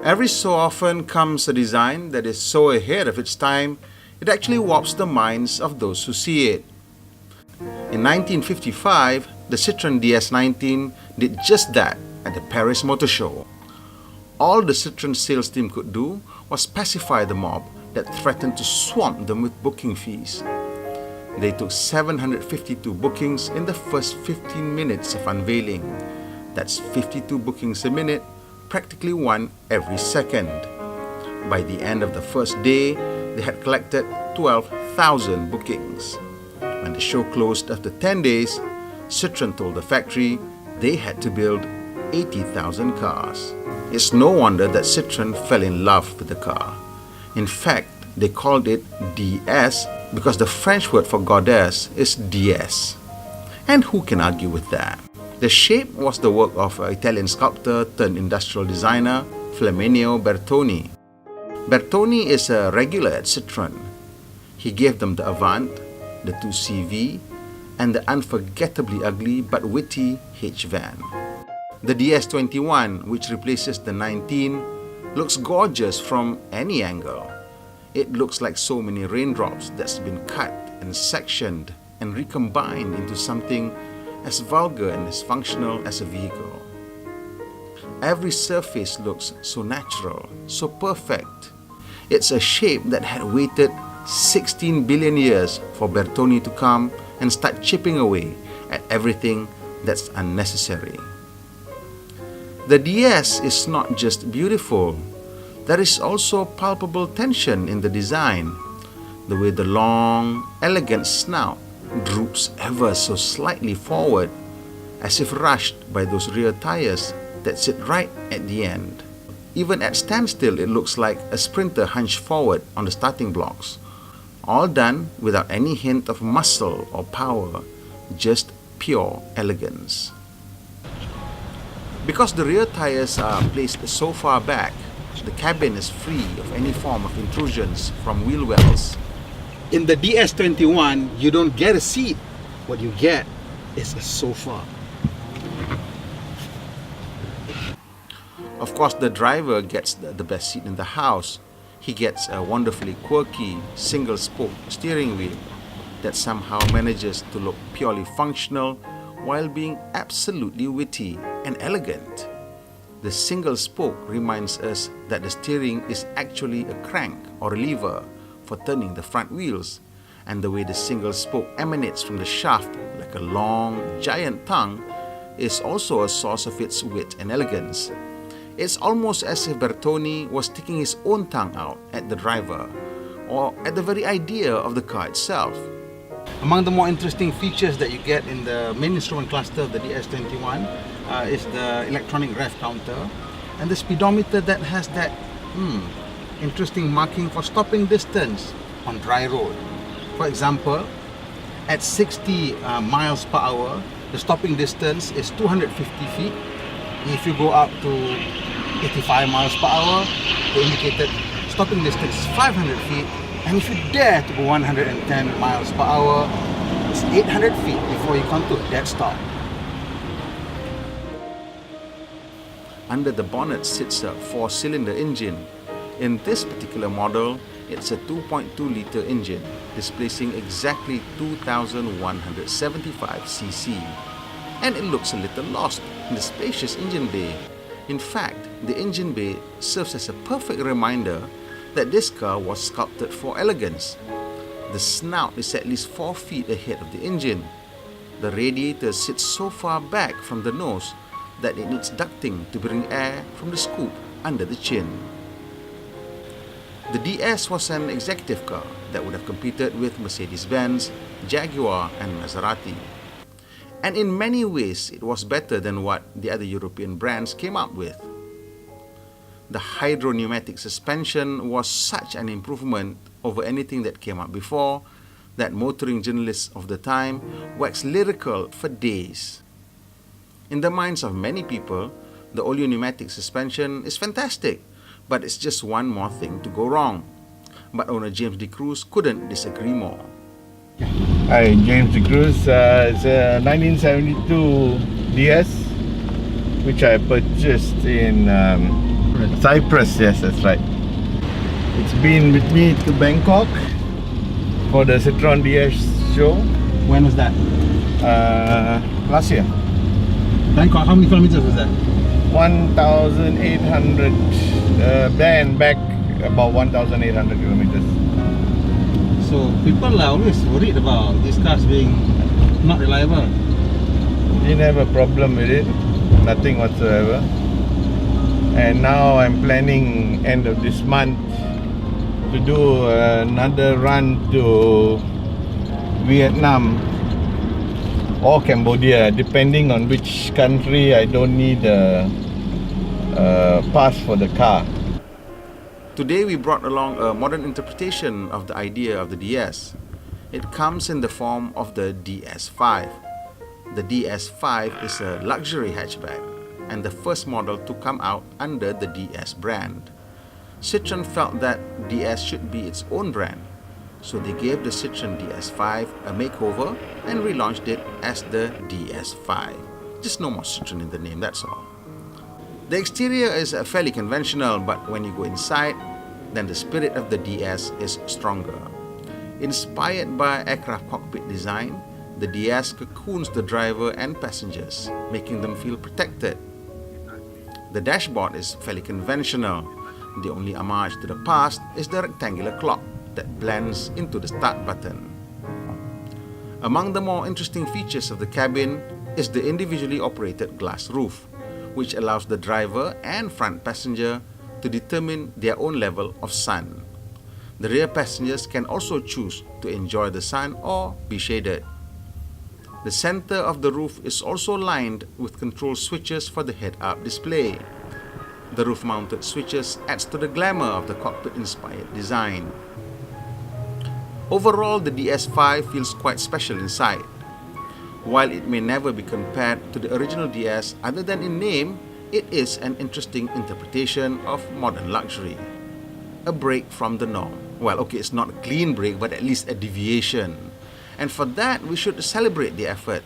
Every so often comes a design that is so ahead of its time, it actually warps the minds of those who see it. In 1955, the Citroen DS19 did just that at the Paris Motor Show. All the Citroen sales team could do was pacify the mob that threatened to swamp them with booking fees. They took 752 bookings in the first 15 minutes of unveiling. That's 52 bookings a minute, practically one every second. By the end of the first day, they had collected 12,000 bookings. When the show closed after 10 days, Citroen told the factory they had to build 80,000 cars. It's no wonder that Citroen fell in love with the car. In fact, they called it DS because the French word for goddess is déesse. And who can argue with that? The shape was the work of Italian sculptor turned industrial designer Flaminio Bertoni. Bertoni is a regular at Citroen. He gave them the Avant, the 2CV, and the unforgettably ugly but witty H-Van. The DS21, which replaces the 19, looks gorgeous from any angle. It looks like so many raindrops that's been cut and sectioned and recombined into something as vulgar and dysfunctional as a vehicle. Every surface looks so natural, so perfect. It's a shape that had waited 16 billion years for Bertoni to come and start chipping away at everything that's unnecessary. The DS is not just beautiful. There is also palpable tension in the design. The way the long, elegant snout droops ever so slightly forward, as if rushed by those rear tires that sit right at the end. Even at standstill, it looks like a sprinter hunched forward on the starting blocks. All done without any hint of muscle or power, just pure elegance. Because the rear tires are placed so far back, the cabin is free of any form of intrusions from wheel wells. In the DS21, you don't get a seat. What you get is a sofa. Of course, the driver gets the best seat in the house. He gets a wonderfully quirky single-spoke steering wheel that somehow manages to look purely functional while being absolutely witty and elegant. The single spoke reminds us that the steering is actually a crank or a lever for turning the front wheels, and the way the single spoke emanates from the shaft like a long, giant tongue is also a source of its wit and elegance. It's almost as if Bertoni was sticking his own tongue out at the driver or at the very idea of the car itself. Among the more interesting features that you get in the main instrument cluster of the DS21 is the electronic rev counter and the speedometer that has that interesting marking for stopping distance on dry road. For example, at 60 miles per hour, the stopping distance is 250 feet. If you go up to 85 miles per hour, the indicated stopping distance is 500 feet. And if you dare to go 110 miles per hour, it's 800 feet before you come to a dead stop. Under the bonnet sits a 4-cylinder engine. In this particular model, it's a 2.2-liter engine, displacing exactly 2,175 cc. And it looks a little lost in the spacious engine bay. In fact, the engine bay serves as a perfect reminder that this car was sculpted for elegance. The snout is at least 4 feet ahead of the engine. The radiator sits so far back from the nose that it needs ducting to bring air from the scoop under the chin. The DS was an executive car that would have competed with Mercedes-Benz, Jaguar and Maserati. And in many ways, it was better than what the other European brands came up with. The hydro-pneumatic suspension was such an improvement over anything that came up before that motoring journalists of the time waxed lyrical for days. In the minds of many people, the all-pneumatic suspension is fantastic, but it's just one more thing to go wrong. But owner James De Cruz couldn't disagree more. Hi, James De Cruz. It's a 1972 DS, which I purchased in Cyprus. Cyprus, yes, that's right. It's been with me to Bangkok for the Citroen DS show When was that? last year. Bangkok, how many kilometers was that? 1,800 there and back, about 1,800 kilometers. So people are always worried about these cars being not reliable. Didn't have a problem with it, nothing whatsoever. And now I'm planning end of this month to do another run to Vietnam or Cambodia, depending on which country. I don't need a pass for the car. Today we brought along a modern interpretation of the idea of the DS. It comes in the form of the DS5. The DS5 is a luxury hatchback and the first model to come out under the DS brand. Citroen felt that DS should be its own brand, so they gave the Citroen DS5 a makeover and relaunched it as the DS5. Just no more Citroen in the name, that's all. The exterior is fairly conventional, but when you go inside, then the spirit of the DS is stronger. Inspired by aircraft cockpit design, the DS cocoons the driver and passengers, making them feel protected. The dashboard is fairly conventional. The only homage to the past is the rectangular clock that blends into the start button. Among the more interesting features of the cabin is the individually operated glass roof, which allows the driver and front passenger to determine their own level of sun. The rear passengers can also choose to enjoy the sun or be shaded. The center of the roof is also lined with control switches for the head-up display. The roof-mounted switches adds to the glamour of the cockpit-inspired design. Overall, the DS5 feels quite special inside. While it may never be compared to the original DS other than in name, it is an interesting interpretation of modern luxury. A break from the norm. Well, okay, it's not a clean break, but at least a deviation. And for that, we should celebrate the effort.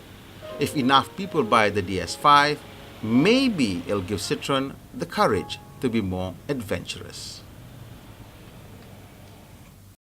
If enough people buy the DS5, maybe it'll give Citroen the courage to be more adventurous.